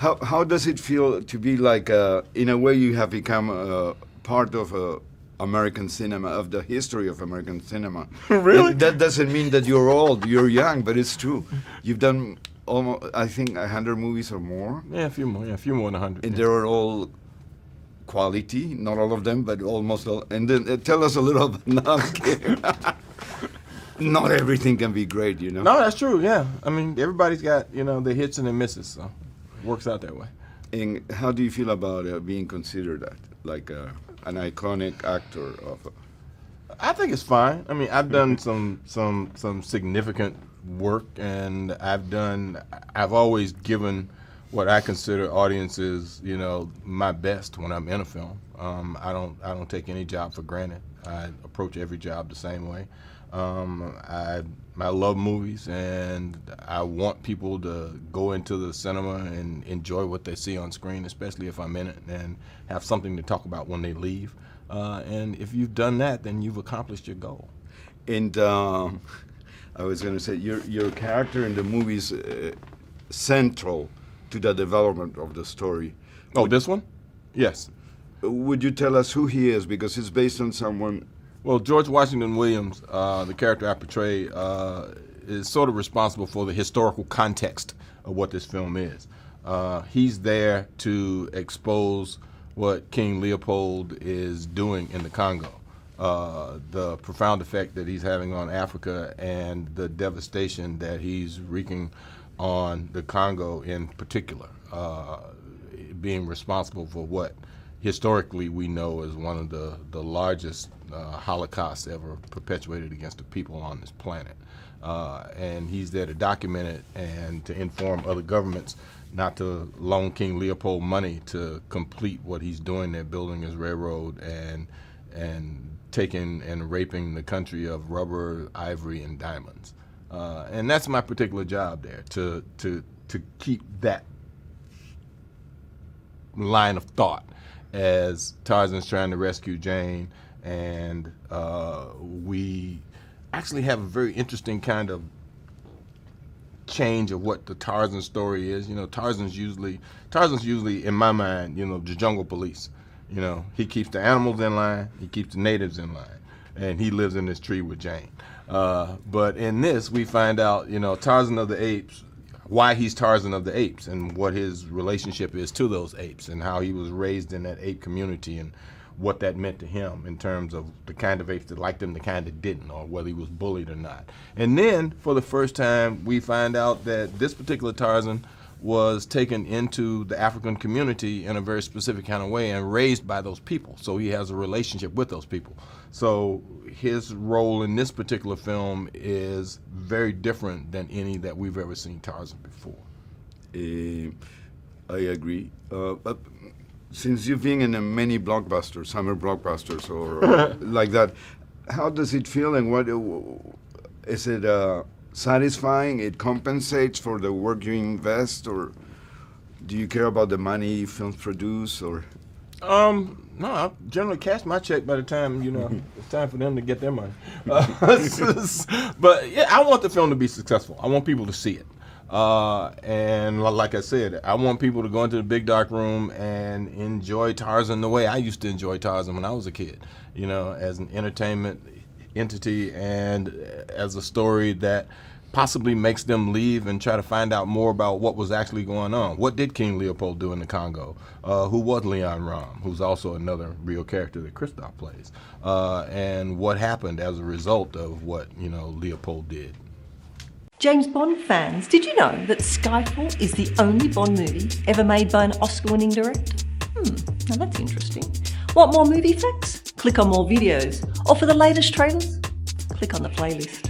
How does it feel to be like, in a way, you have become part of American cinema, of the history of American cinema? Really? And that doesn't mean that you're old, you're young, but it's true. You've done almost, I think, 100 movies or more. Yeah, a few more. Yeah, a few more than 100. And yeah. they're all quality, not all of them, but almost all. And then tell us a little bit. No, I'm kidding. Not everything can be great, you know. No, that's true. Yeah, I mean, everybody's got their hits and their misses, so it works out that way. And how do you feel about being considered that, like an iconic actor of? I think it's fine. I mean, I've done some significant work, and I've always given what I consider audiences, my best when I'm in a film. I don't take any job for granted. I approach every job the same way. I love movies, and I want people to go into the cinema and enjoy what they see on screen, especially if I'm in it, and have something to talk about when they leave. And if you've done that, then you've accomplished your goal. And I was going to say, your character in the movie is central to the development of the story. Oh, this one? Yes. Would you tell us who he is? Because it's based on someone. Well, George Washington Williams, the character I portray, is sort of responsible for the historical context of what this film is. He's there to expose what King Leopold is doing in the Congo, the profound effect that he's having on Africa, and the devastation that he's wreaking on the Congo in particular, being responsible for what historically we know as one of the largest holocausts ever perpetuated against the people on this planet. And he's there to document it and to inform other governments not to loan King Leopold money to complete what he's doing there, building his railroad and taking and raping the country of rubber, ivory, and diamonds. And that's my particular job there, to keep that line of thought as Tarzan's trying to rescue Jane, and we actually have a very interesting kind of change of what the Tarzan story is. Tarzan's usually, in my mind, the jungle police. He keeps the animals in line, he keeps the natives in line, and he lives in this tree with Jane. But in this, we find out, Tarzan of the Apes, why he's Tarzan of the Apes, and what his relationship is to those apes, and how he was raised in that ape community, and what that meant to him in terms of the kind of apes that liked him, the kind that didn't, or whether he was bullied or not. And then, for the first time, we find out that this particular Tarzan was taken into the African community in a very specific kind of way and raised by those people. So he has a relationship with those people. So his role in this particular film is very different than any that we've ever seen Tarzan before. I agree. But since you've been in many blockbusters, summer blockbusters or like that, how does it feel, and what is it satisfying? It compensates for the work you invest, or do you care about the money films produce, or? No, I generally cash my check by the time, it's time for them to get their money. But yeah, I want the film to be successful. I want people to see it. And like I said, I want people to go into the big dark room and enjoy Tarzan the way I used to enjoy Tarzan when I was a kid, as an entertainment entity and as a story that possibly makes them leave and try to find out more about what was actually going on. What did King Leopold do in the Congo? Who was Leon Rom, who's also another real character that Christoph plays? And what happened as a result of what, Leopold did. James Bond fans, did you know that Skyfall is the only Bond movie ever made by an Oscar-winning director? Now that's interesting. Want more movie facts? Click on more videos. Or for the latest trailers? Click on the playlist.